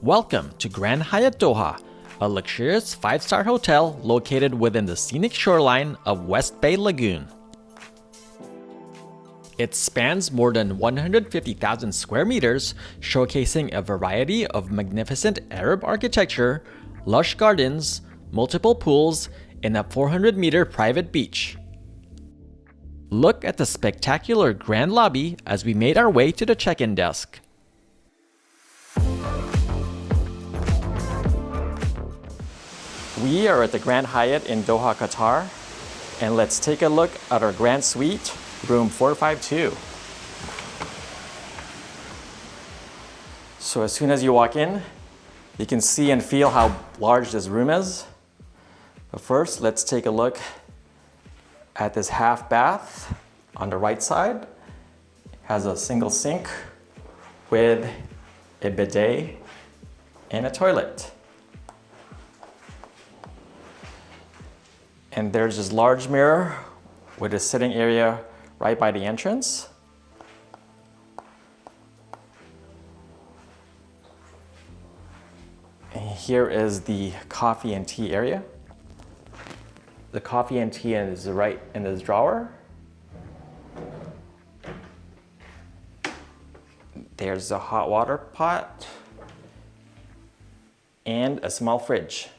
Welcome to Grand Hyatt Doha, a luxurious 5-star hotel located within the scenic shoreline of West Bay Lagoon. It spans more than 150,000 square meters, showcasing a variety of magnificent Arab architecture, lush gardens, multiple pools, and a 400-meter private beach. Look at the spectacular grand lobby as we made our way to the check-in desk. We are at the Grand Hyatt in Doha, Qatar, and let's take a look at our grand suite, room 452. So as soon as you walk in, you can see and feel how large this room is. But first, let's take a look at this half bath on the right side. It has a single sink with a bidet and a toilet. And there's this large mirror with a sitting area right by the entrance. And here is the coffee and tea area. The coffee and tea is right in this drawer. There's a hot water pot and a small fridge.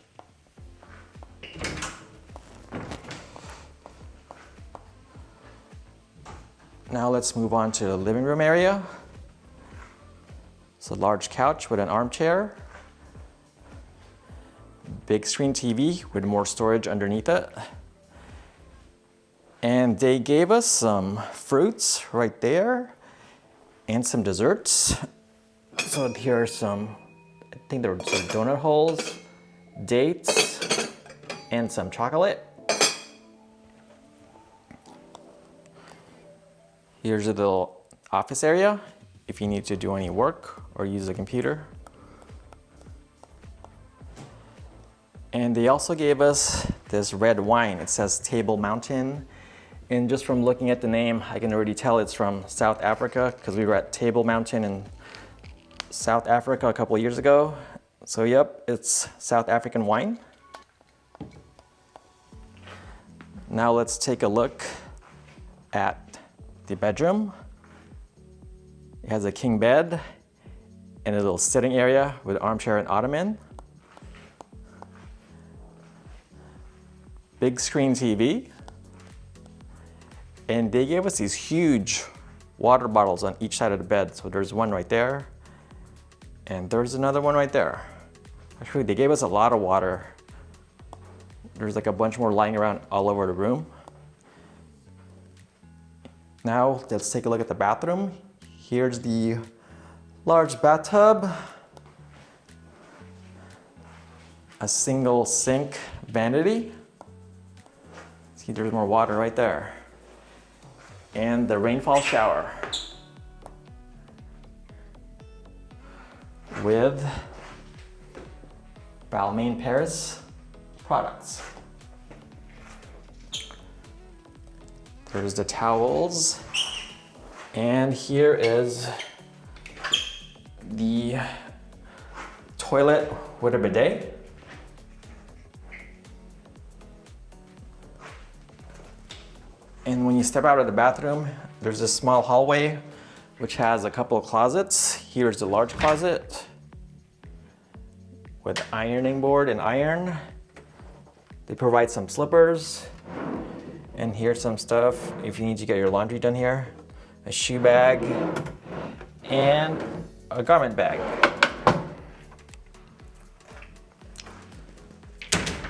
Now let's move on to the living room area. It's a large couch with an armchair. Big screen TV with more storage underneath it. And they gave us some fruits right there and some desserts. So here are some, I think there were some donut holes, dates, and some chocolate. Here's a little office area if you need to do any work or use a computer. And they also gave us this red wine. It says Table Mountain. And just from looking at the name, I can already tell it's from South Africa because we were at Table Mountain in South Africa a couple of years ago. So yep, it's South African wine. Now let's take a look at the bedroom. It has a king bed and a little sitting area with armchair and ottoman. Big screen TV. And they gave us these huge water bottles on each side of the bed. So there's one right there, and there's another one right there. Actually, they gave us a lot of water. There's like a bunch more lying around all over the room. Now, let's take a look at the bathroom. Here's the large bathtub, a single sink vanity. See, there's more water right there. And the rainfall shower with Balmain Paris products. There's the towels. And here is the toilet with a bidet. And when you step out of the bathroom, there's this small hallway which has a couple of closets. Here's the large closet with ironing board and iron. They provide some slippers. And here's some stuff if you need to get your laundry done here. A shoe bag and a garment bag.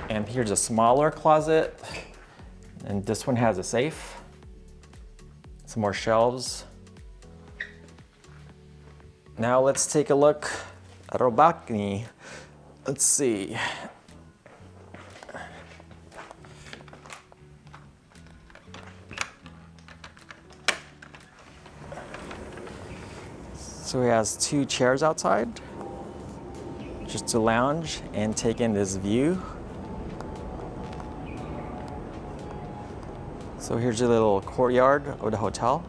And here's a smaller closet. And this one has a safe, some more shelves. Now let's take a look at our balcony. Let's see. So he has 2 chairs outside, just to lounge and take in this view. So here's a little courtyard of the hotel.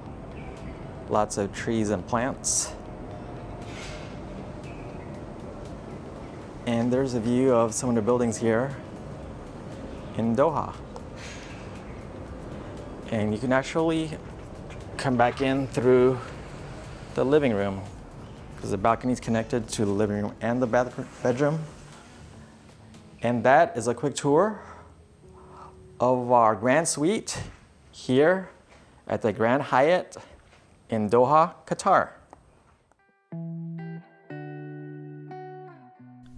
Lots of trees and plants. And there's a view of some of the buildings here in Doha. And you can actually come back in through the living room because the balcony is connected to the living room and the bedroom. And that is a quick tour of our grand suite here at the Grand Hyatt in Doha, Qatar.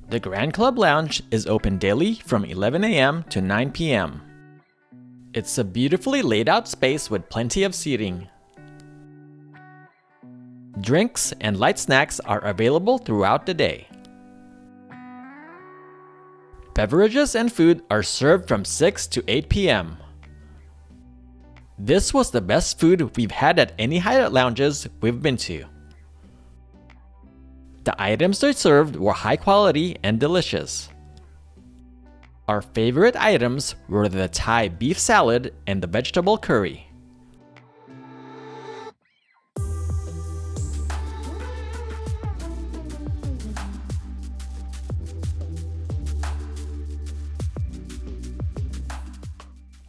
The Grand Club Lounge is open daily from 11 a.m. to 9 p.m. It's a beautifully laid out space with plenty of seating. Drinks and light snacks are available throughout the day. Beverages and food are served from 6 to 8 p.m. This was the best food we've had at any Hyatt lounges we've been to. The items they served were high quality and delicious. Our favorite items were the Thai beef salad and the vegetable curry.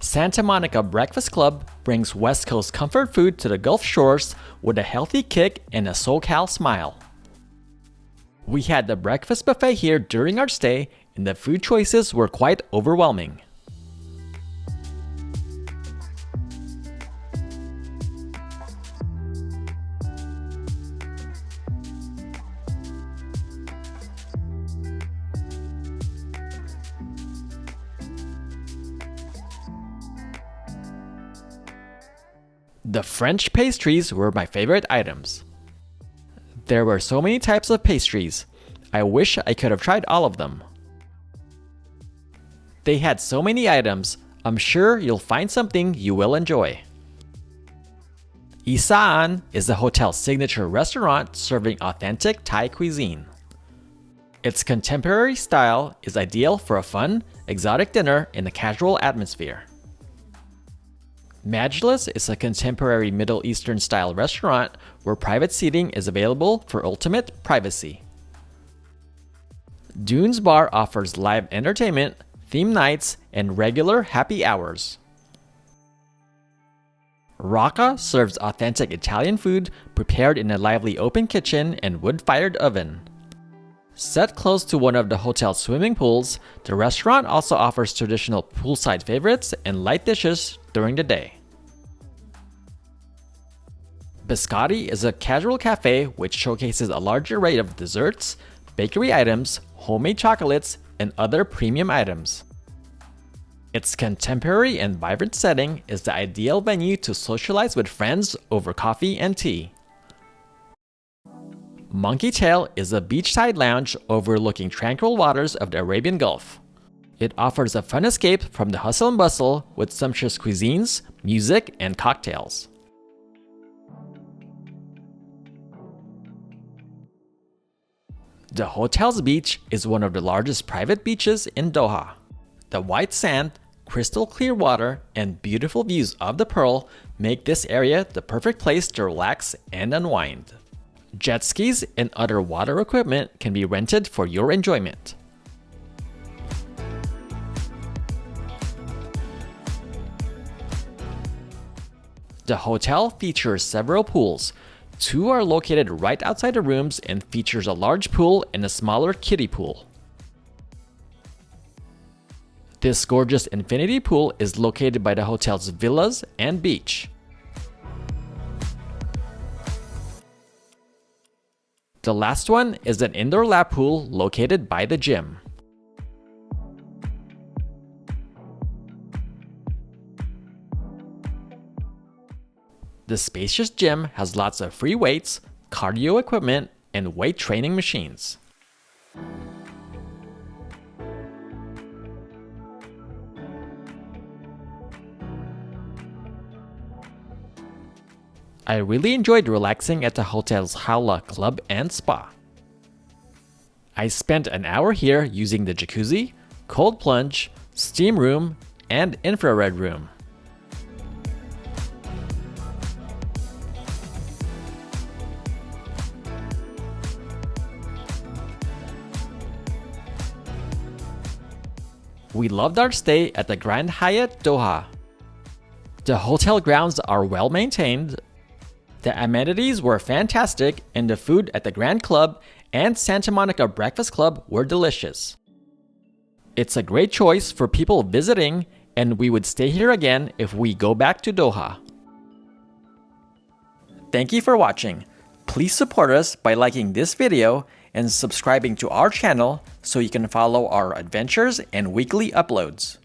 Santa Monica Breakfast Club brings West Coast comfort food to the Gulf Shores with a healthy kick and a SoCal smile. We had the breakfast buffet here during our stay, and the food choices were quite overwhelming. The French pastries were my favorite items. There were so many types of pastries. I wish I could have tried all of them. They had so many items. I'm sure you'll find something you will enjoy. Isaan is the hotel's signature restaurant serving authentic Thai cuisine. Its contemporary style is ideal for a fun, exotic dinner in a casual atmosphere. Majlis is a contemporary Middle Eastern style restaurant where private seating is available for ultimate privacy. Dunes Bar offers live entertainment, theme nights, and regular happy hours. Rocca serves authentic Italian food prepared in a lively open kitchen and wood-fired oven. Set close to one of the hotel's swimming pools, the restaurant also offers traditional poolside favorites and light dishes during the day. Biscotti is a casual cafe which showcases a large array of desserts, bakery items, homemade chocolates, and other premium items. Its contemporary and vibrant setting is the ideal venue to socialize with friends over coffee and tea. Monkey Tail is a beachside lounge overlooking tranquil waters of the Arabian Gulf. It offers a fun escape from the hustle and bustle with sumptuous cuisines, music, and cocktails. The hotel's beach is one of the largest private beaches in Doha. The white sand, crystal clear water, and beautiful views of the Pearl make this area the perfect place to relax and unwind. Jet skis and other water equipment can be rented for your enjoyment. The hotel features several pools. Two are located right outside the rooms and features a large pool and a smaller kiddie pool. This gorgeous infinity pool is located by the hotel's villas and beach. The last one is an indoor lap pool located by the gym. The spacious gym has lots of free weights, cardio equipment, and weight training machines. I really enjoyed relaxing at the hotel's Jaula Club and Spa. I spent an hour here using the jacuzzi, cold plunge, steam room, and infrared room. We loved our stay at the Grand Hyatt Doha. The hotel grounds are well maintained, the amenities were fantastic, and the food at the Grand Club and Santa Monica Breakfast Club were delicious. It's a great choice for people visiting, and we would stay here again if we go back to Doha. Thank you for watching. Please support us by liking this video and subscribing to our channel so you can follow our adventures and weekly uploads.